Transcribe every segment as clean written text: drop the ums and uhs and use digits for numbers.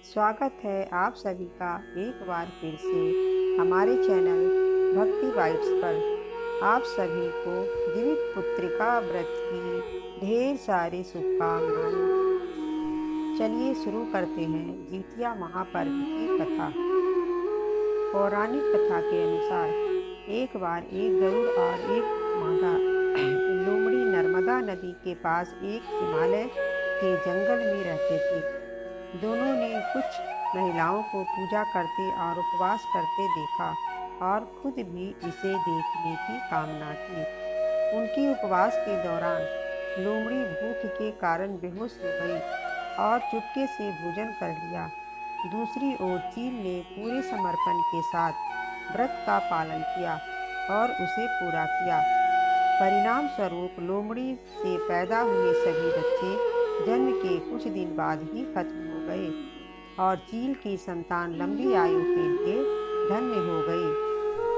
स्वागत है आप सभी का एक बार फिर से हमारे चैनल भक्ति बाइट्स पर। आप सभी को जीवित पुत्रिका व्रत की ढेर सारी शुभकामनाएं। चलिए शुरू करते हैं जितिया महापर्व की कथा। पौराणिक कथा के अनुसार एक बार एक गरुड़ और एक मादा लोमड़ी नर्मदा नदी के पास एक हिमालय के जंगल में रहते थे। दोनों ने कुछ महिलाओं को पूजा करते और उपवास करते देखा और खुद भी इसे देखने की कामना की। उनकी उपवास के दौरान लोमड़ी भूख के कारण बेहोश हो गई और चुपके से भोजन कर लिया। दूसरी ओर चील ने पूरे समर्पण के साथ व्रत का पालन किया और उसे पूरा किया। परिणाम स्वरूप लोमड़ी से पैदा हुए सभी बच्चे जन्म के कुछ दिन बाद ही खत्म हो गए और चील की संतान लंबी आयु के लिए धन्य हो गई।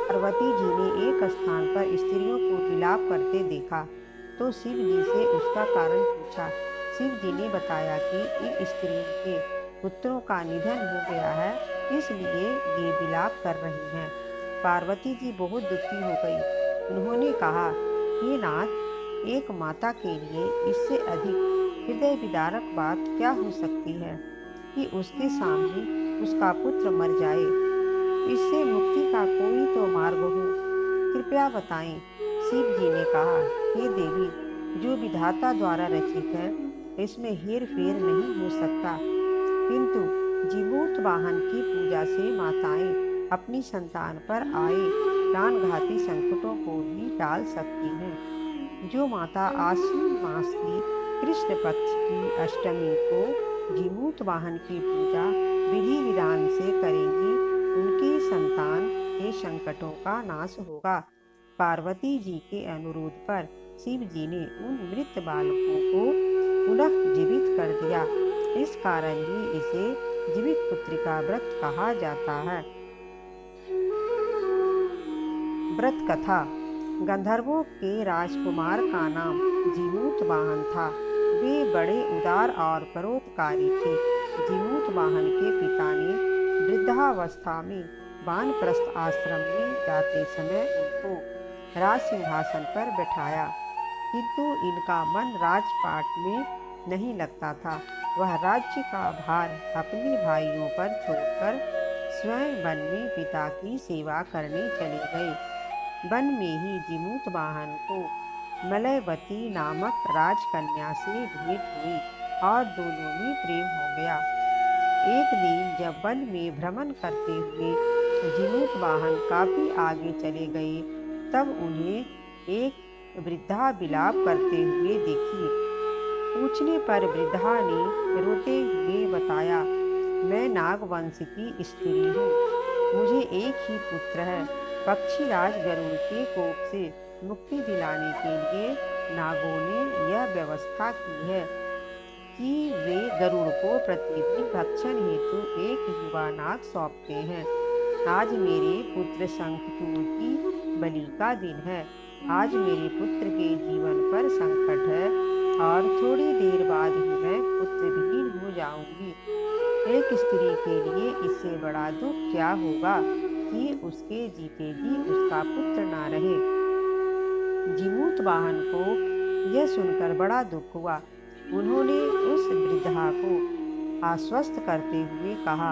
पार्वती जी ने एक स्थान पर स्त्रियों को विलाप करते देखा तो शिव जी से उसका कारण पूछा। शिव जी ने बताया कि इन स्त्रियों के पुत्रों का निधन हो गया है, इसलिए ये विलाप कर रही हैं। पार्वती जी बहुत दुखी हो गई। उन्होंने कहा, हे नाथ, एक माता के लिए इससे अधिक हृदय विदारक बात क्या हो सकती है कि उसके सामने उसका पुत्र मर जाए। इससे मुक्ति का कोई तो मार्ग हो, कृपया बताएं। शिव जी ने कहा, हे देवी, जो विधाता द्वारा रचित है इसमें हेर फेर नहीं हो सकता, किंतु जीमूत वाहन की पूजा से माताएं अपनी संतान पर आए प्राणघाती संकटों को भी टाल सकती हैं। जो माता आश्विन मास की कृष्ण पक्ष की अष्टमी को जीमूत वाहन की पूजा विधि विधान से करेंगी, उनकी संतान के संकटों का नाश होगा। पार्वती जी के अनुरोध पर शिव जी ने उन मृत बालकों को पुनः जीवित कर दिया। इस कारण ही इसे जीवित पुत्रिका व्रत कहा जाता है। व्रत कथा। गंधर्वों के राजकुमार का नाम जीमूत वाहन था। वे बड़े उदार और परोपकारी थे। जीमूत वाहन के पिता ने वृद्धावस्था में वानप्रस्थ आश्रम में जाते समय उनको राज सिंहासन पर बैठाया, किंतु इनका मन राजपाट में नहीं लगता था। वह राज्य का भार अपने भाइयों पर छोड़कर स्वयं वन में पिता की सेवा करने चले गए। वन में ही जीमूत वाहन को मलयवती नामक राजकन्या से भेंट हुई और दोनों में प्रेम हो गया। एक दिन जब वन में भ्रमण करते हुए जीमूत वाहन काफी आगे चले गए, तब उन्हें एक वृद्धा विलाप करते हुए दिखी। पूछने पर वृद्धा ने रोते हुए बताया, मैं नागवंश की स्त्री हूँ। मुझे एक ही पुत्र है। पक्षीराज गरुड़ के कोप से मुक्ति दिलाने के लिए नागों ने यह व्यवस्था की है कि वे गरुड़ को प्रतिदिन भक्षण हेतु एक युवा नाग सौंपते हैं। आज मेरे पुत्र शंखचूड़ की बलि का दिन है। आज मेरे पुत्र के जीवन पर संकट है और थोड़ी देर बाद ही मैं पुत्रविहीन हो जाऊंगी। एक स्त्री के लिए इससे बड़ा दुख क्या होगा कि उसके जीते जी उसका पुत्र ना रहे। जीमूत वाहन को यह सुनकर बड़ा दुख हुआ। उन्होंने उस वृद्धा को आश्वस्त करते हुए कहा,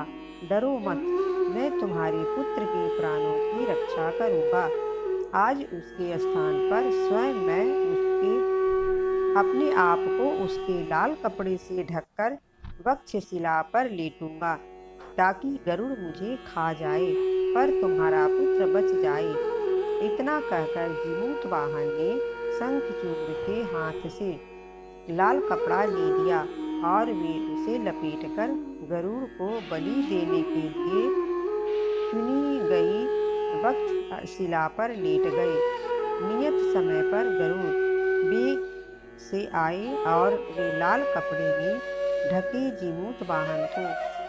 डरो मत, मैं तुम्हारे पुत्र के प्राणों की रक्षा करूंगा। आज उसके स्थान पर स्वयं मैं उसके अपने आप को उसके लाल कपड़े से ढककर वक्षशिला पर लेटूंगा, ताकि गरुड़ मुझे खा जाए पर तुम्हारा पुत्र बच जाए। इतना कहकर जीमूत वाहन ने शंखचूड़ के हाथ से लाल कपड़ा ले लिया और वे उसे लपेटकर गरुड़ को बलि देने के लिए चुनी गई वक्षशिला पर लेट गए। नियत समय पर गरुड़ वेग से आए और वे लाल कपड़े में ढके जीमूत वाहन को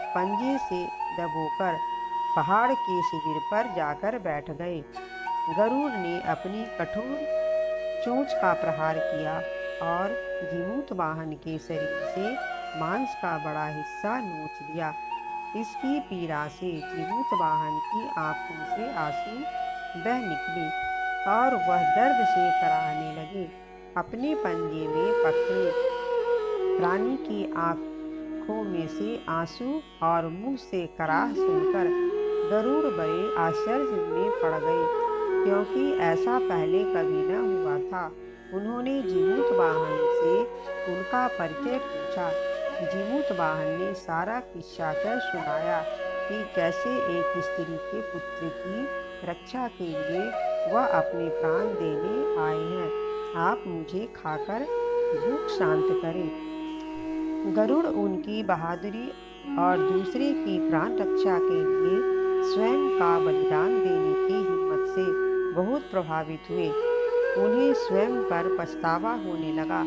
पंजे से दबोकर पहाड़ के शिविर पर जाकर बैठ गए। गरुड़ ने अपनी कठोर चोंच का प्रहार किया और जीमूत वाहन के शरीर से मांस का बड़ा हिस्सा नोच लिया। इसकी पीड़ा से जीमूतवाहन की आंखों से आंसू बह निकले और वह दर्द से कराहने लगे। अपने पंजे में पकड़े प्राणी की आंखों में से आंसू और मुंह से कराह सुनकर गरुड़ बड़े आश्चर्य में पड़ गए, क्योंकि ऐसा पहले कभी न हुआ था। उन्होंने जीमूतवाहन से उनका परिचय पूछा। जीमूतवाहन ने सारा किस्सा कह सुनाया कि कैसे एक स्त्री के पुत्र की रक्षा के लिए वह अपने प्राण देने आए हैं। आप मुझे खाकर भूख शांत करें। गरुड़ उनकी बहादुरी और दूसरे की प्राण रक्षा के लिए स्वयं का बलिदान देने की हिम्मत से बहुत प्रभावित हुए। उन्हें स्वयं पर पछतावा होने लगा।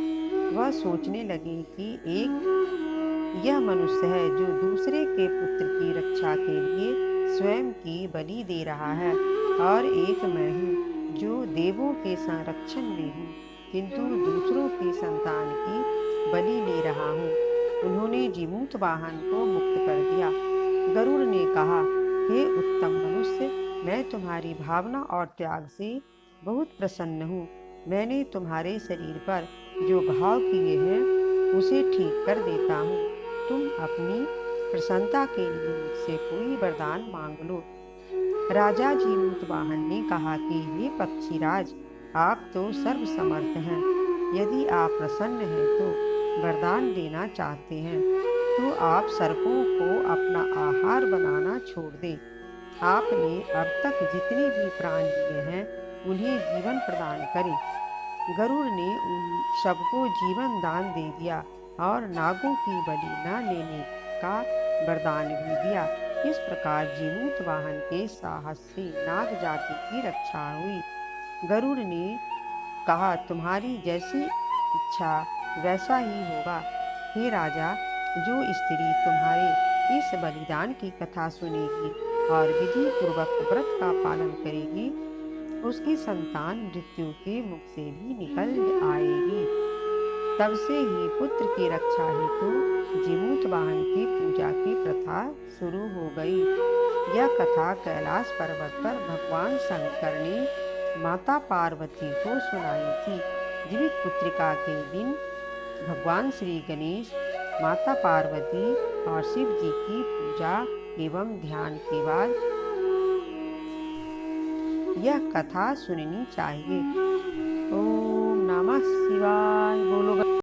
वह सोचने लगे कि एक यह मनुष्य है जो दूसरे के पुत्र की रक्षा के लिए स्वयं की बलि दे रहा है, और एक मैं हूँ जो देवों के संरक्षण में हूँ किंतु दूसरों की संतान की बलि ले रहा हूँ। उन्होंने जीमूतवाहन को मुक्त कर दिया। गरुड़ ने कहा, हे उत्तम मनुष्य, मैं तुम्हारी भावना और त्याग से बहुत प्रसन्न हूँ। मैंने तुम्हारे शरीर पर जो घाव किए हैं उसे ठीक कर देता हूँ। तुम अपनी प्रसन्नता के लिए मुझसे कोई वरदान मांग लो। राजा जीमूतवाहन ने कहा कि हे पक्षीराज, आप तो सर्वसमर्थ हैं। यदि आप प्रसन्न हैं तो वरदान देना चाहते हैं तो आप सर्पों को अपना आहार बनाना छोड़ दें। आपने अब तक जितने भी प्राण लिए हैं उन्हें जीवन प्रदान करें। गरुड़ ने उन सबको जीवन दान दे दिया और नागों की बलि न लेने का वरदान भी दिया। इस प्रकार जीमूतवाहन के साहस से नाग जाति की रक्षा हुई। गरुड़ ने कहा, तुम्हारी जैसी इच्छा वैसा ही होगा। हे राजा, जो स्त्री तुम्हारे इस बलिदान की कथा सुनेगी और विधि पूर्वक व्रत का पालन करेगी, उसकी संतान मृत्यु के मुख से भी निकल आएगी। तब से ही पुत्र की रक्षा हेतु जीमूतवाहन की पूजा की प्रथा शुरू हो गई। यह कथा कैलाश पर्वत पर भगवान शंकर ने माता पार्वती को सुनाई थी। जीवित पुत्रिका के दिन भगवान श्री गणेश, माता पार्वती और शिव जी की पूजा एवं ध्यान के बाद यह कथा सुननी चाहिए। ओम नमः शिवाय। बोलो।